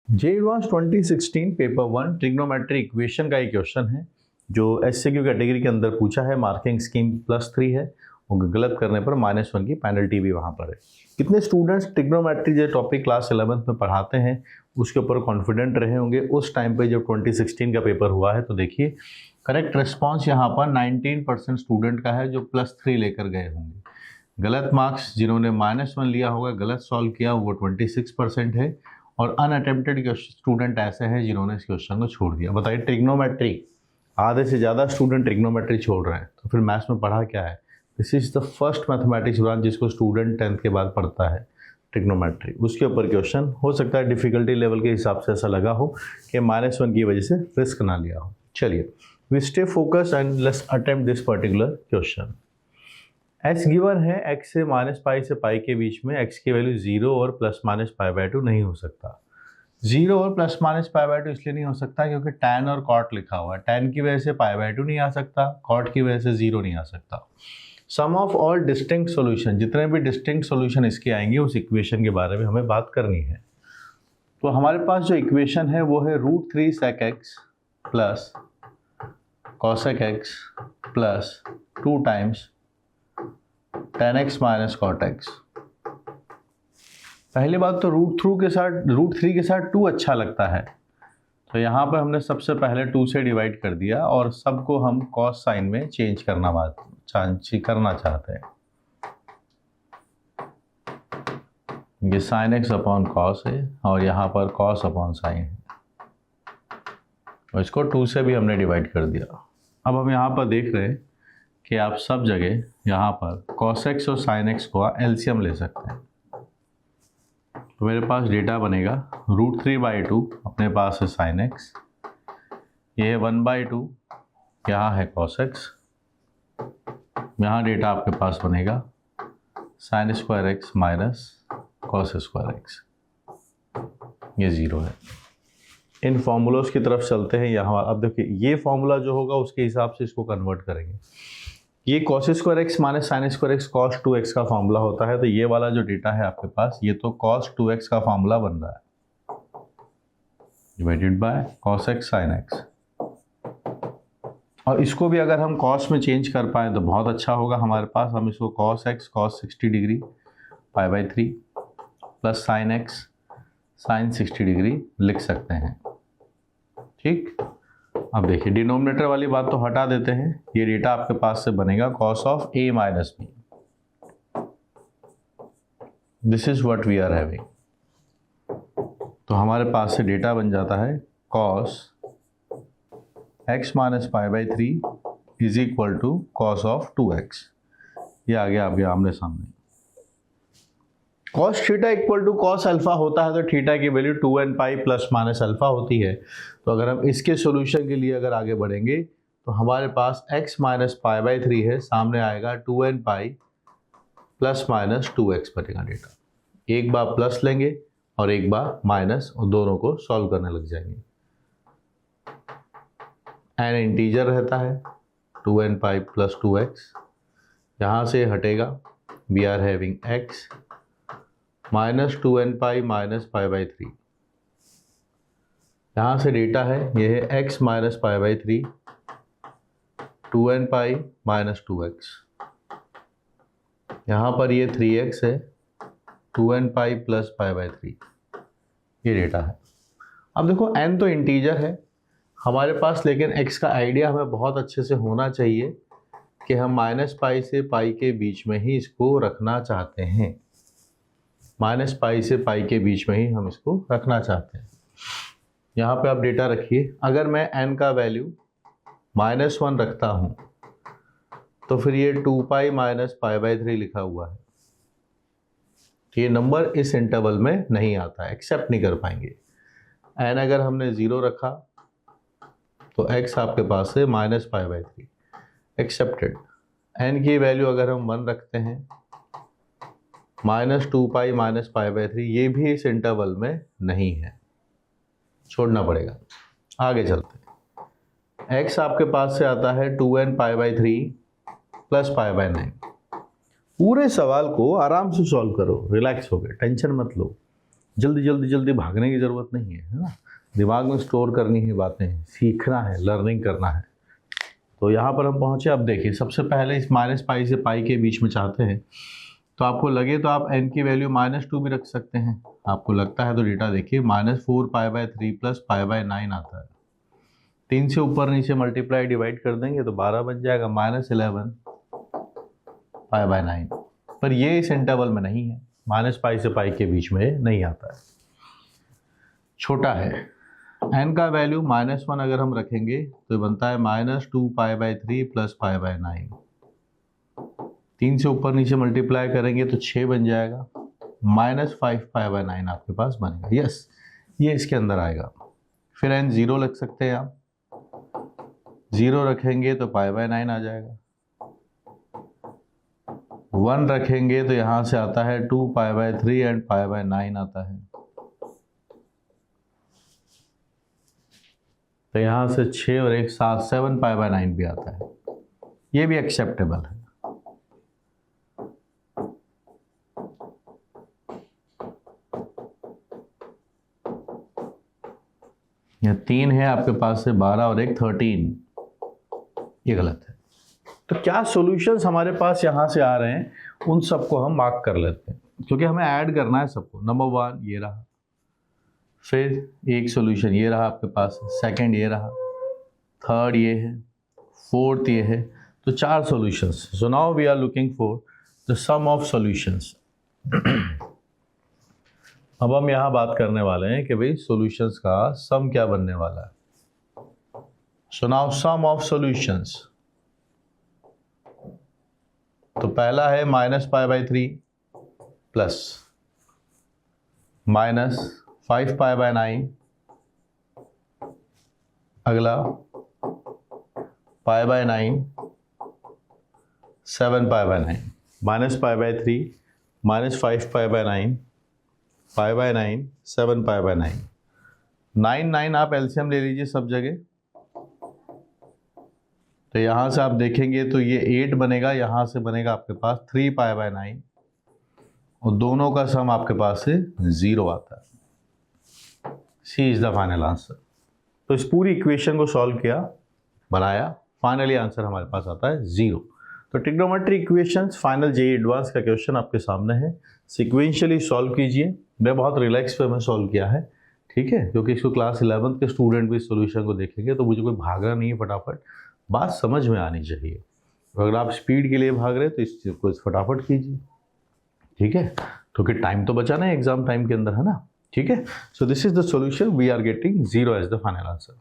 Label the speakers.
Speaker 1: जे advance 2016 paper 1 trigonometry equation का एक question है जो एससीक्यू कैटेगरी के अंदर पूछा है। मार्किंग स्कीम +3 है और गलत करने पर -1 की पेनल्टी भी वहाँ पर है। कितने स्टूडेंट्स ट्रिग्नोमेट्री जो टॉपिक क्लास 11th में पढ़ाते हैं उसके ऊपर कॉन्फिडेंट रहे होंगे उस टाइम पे जब 2016 का पेपर हुआ है? तो देखिए करेक्ट रिस्पॉन्स यहाँ पर 19% स्टूडेंट का है जो +3 लेकर गए होंगे। गलत मार्क्स जिन्होंने -1 लिया होगा, गलत सॉल्व किया, वो 26% है और अनअटेम्प्टेड स्टूडेंट ऐसे हैं जिन्होंने इस क्वेश्चन को छोड़ दिया। बताइए ट्रिग्नोमेट्री, आधे से ज़्यादा स्टूडेंट ट्रिग्नोमेट्री छोड़ रहे हैं तो फिर मैथ्स में पढ़ा क्या है? This is the first mathematics branch जिसको स्टूडेंट 10th के बाद पढ़ता है ट्रिग्नोमेट्री। उसके ऊपर क्वेश्चन हो सकता है डिफिकल्टी लेवल के हिसाब से ऐसा लगा हो कि -1 की वजह से रिस्क ना लिया हो। चलिए we stay focus and let's attempt this particular question. x given है, x से -π से π के बीच में x की वैल्यू 0 और ±π/2 नहीं हो सकता। 0 और ±π/2 इसलिए नहीं हो सकता क्योंकि tan और cot लिखा हुआ है। tan की वजह से π/2 नहीं आ सकता, cot की वजह से 0 नहीं आ सकता। सम ऑफ ऑल डिस्टिंक्ट सॉल्यूशन, जितने भी डिस्टिंक्ट सॉल्यूशन इसके आएंगे उस इक्वेशन के बारे में हमें बात करनी है। तो हमारे पास जो इक्वेशन है वो है √3 sec x plus cosec x plus 2 times tan x minus cot x। पहली बात तो √3 के साथ 2 अच्छा लगता है, तो यहाँ पर हमने सबसे पहले 2 से डिवाइड कर दिया और सबको हम cos साइन में चेंज करना चाहते हैं। ये sin x अपॉन cos है और यहाँ पर cos अपॉन साइन है और इसको 2 से भी हमने डिवाइड कर दिया। अब हम यहाँ पर देख रहे हैं कि आप सब जगह यहाँ पर cos x और sin x को एलसीएम ले सकते हैं। तो मेरे पास डेटा बनेगा √3/2 अपने पास है sin x, ये है 1/2, यहाँ है cos x, यहाँ डेटा आपके पास बनेगा sin² x minus cos² x, ये 0 है। इन फॉर्मूलोज की तरफ चलते हैं। यहाँ अब देखिए ये फॉर्मूला जो होगा उसके हिसाब से इसको कन्वर्ट करेंगे। ये cos² x minus sin² x cos 2x का फॉर्मूला होता है, तो ये वाला जो डेटा है आपके पास ये तो cos 2x का फॉर्मूला बन रहा है divided by cos x sin x। और इसको भी अगर हम cos में चेंज कर पाए तो बहुत अच्छा होगा हमारे पास। हम इसको cos x cos 60 degree π/3 plus sin x sin 60 degree लिख सकते हैं। ठीक, अब देखिए डिनोमिनेटर वाली बात तो हटा देते हैं। ये डेटा आपके पास से बनेगा cos of a minus b। This is what we are having. तो हमारे पास से डेटा बन जाता है cos x minus π/3 is equal to cos of 2x। ये आ गया आपके आमने सामने। cos theta equal to cos alpha होता है तो थीटा की value 2nπ plus minus alpha होती है। तो अगर हम इसके सॉल्यूशन के लिए अगर आगे बढ़ेंगे तो हमारे पास x माइनस π/3 है, सामने आएगा 2nπ प्लस माइनस 2x बनेगा डेटा। एक बार प्लस लेंगे और एक बार माइनस और दोनों को सॉल्व करने लग जाएंगे। n इंटीजर रहता है 2nπ प्लस 2x, यहाँ से हटेगा we are having x minus 2nπ minus π/3। यहाँ से डेटा है ये है x minus π/3 2nπ minus 2x। यहाँ पर ये 3x है 2nπ प्लस π/3, ये डेटा है। अब देखो n तो इंटीजर है हमारे पास, लेकिन x का आइडिया हमें बहुत अच्छे से होना चाहिए कि हम -π से π के बीच में ही इसको रखना चाहते हैं। -π से π के बीच में ही हम इसको रखना चाहते हैं। यहाँ पे आप डेटा रखिए, अगर मैं n का वैल्यू -1 रखता हूँ तो फिर ये 2π माइनस π/3 लिखा हुआ है। ये नंबर इस इंटरवल में नहीं आता है, एक्सेप्ट नहीं कर पाएंगे। n अगर हमने 0 रखा तो x आपके पास है -π/3, एक्सेप्टेड। n की वैल्यू अगर हम 1 रखते हैं -2π माइनस π/3, ये भी इस इंटरवल में नहीं है, छोड़ना पड़ेगा। आगे चलते हैं। x आपके पास से आता है 2nπ/3 प्लस π/9। पूरे सवाल को आराम से सॉल्व करो, रिलैक्स हो गए, टेंशन मत लो। जल्दी जल्दी जल्दी भागने की ज़रूरत नहीं है ना, दिमाग में स्टोर करनी है बातें, सीखना है, लर्निंग करना है। तो यहाँ पर हम पहुँचे। अब देखिए सबसे पहले इस -पाई से पाई के बीच में चाहते हैं, तो आपको लगे तो आप n की वैल्यू -2 भी रख सकते हैं। आपको लगता है तो डेटा देखिए, -4π/3 + π/9 आता है। 3 से ऊपर नीचे मल्टीप्लाई डिवाइड कर देंगे तो 12 बन जाएगा, -11 π/9। पर ये इस इंटरवल में नहीं है, -पाई से पाई के बीच में नहीं आता है, छोटा है। n का वैल्यू -1 अगर हम रखेंगे तो बनता है -2π/3 + π/9। 3 से ऊपर नीचे मल्टीप्लाई करेंगे तो 6 बन जाएगा, -5 π/9 आपके पास बनेगा। यस, ये इसके अंदर आएगा। फिर n 0 लग सकते हैं आप, 0 रखेंगे तो π/9 आ जाएगा। 1 रखेंगे तो यहाँ से आता है 2π/3 एंड π/9 आता है। तो यहाँ से 6 और 1 7 7 π/9 भी आता है, ये भी एक्सेप्टेबल है। यह 3 है आपके पास से, 12 और 1 13, ये गलत है। तो क्या सॉल्यूशंस हमारे पास यहाँ से आ रहे हैं, उन सबको हम मार्क कर लेते हैं, क्योंकि हमें ऐड करना है सबको। नंबर 1 ये रहा, फिर एक सॉल्यूशन ये रहा आपके पास, सेकंड ये रहा, थर्ड ये है, फोर्थ ये है। तो 4 solutions. So now we are looking for the sum of solutions. अब हम यहाँ बात करने वाले हैं कि भाई सॉल्यूशंस का सम क्या बनने वाला है। So now sum of solutions. तो पहला है -π/3 प्लस -5π/9, अगला π/9 7π/9, -π/3 -5π/9 π/9 7π/9। 9 9 आप एलसीएम ले लीजिए सब जगह। तो यहाँ से आप देखेंगे तो ये 8 बनेगा, यहाँ से बनेगा आपके पास 3π/9 और दोनों का सम आपके पास से 0 आता है। सी इज द फाइनल आंसर। तो इस पूरी इक्वेशन को सॉल्व किया, बनाया, फाइनली आंसर हमारे पास आता है 0। तो trigonometry equations final JEE advance का क्वेश्चन आपके सामने है, सिक्वेंशियली सॉल्व कीजिए। मैं बहुत रिलैक्स पे में सॉल्व किया है, ठीक है, क्योंकि इसको क्लास 11th के स्टूडेंट भी इस सोल्यूशन को देखेंगे तो मुझे कोई भागना नहीं है, फटाफट बात समझ में आनी चाहिए। अगर आप स्पीड के लिए भाग रहे हैं तो इस चीज़ को फटाफट कीजिए, ठीक है, क्योंकि टाइम तो बचाना है एग्जाम टाइम के अंदर, है ना, ठीक है। So this is the solution, we are getting 0 as the final answer.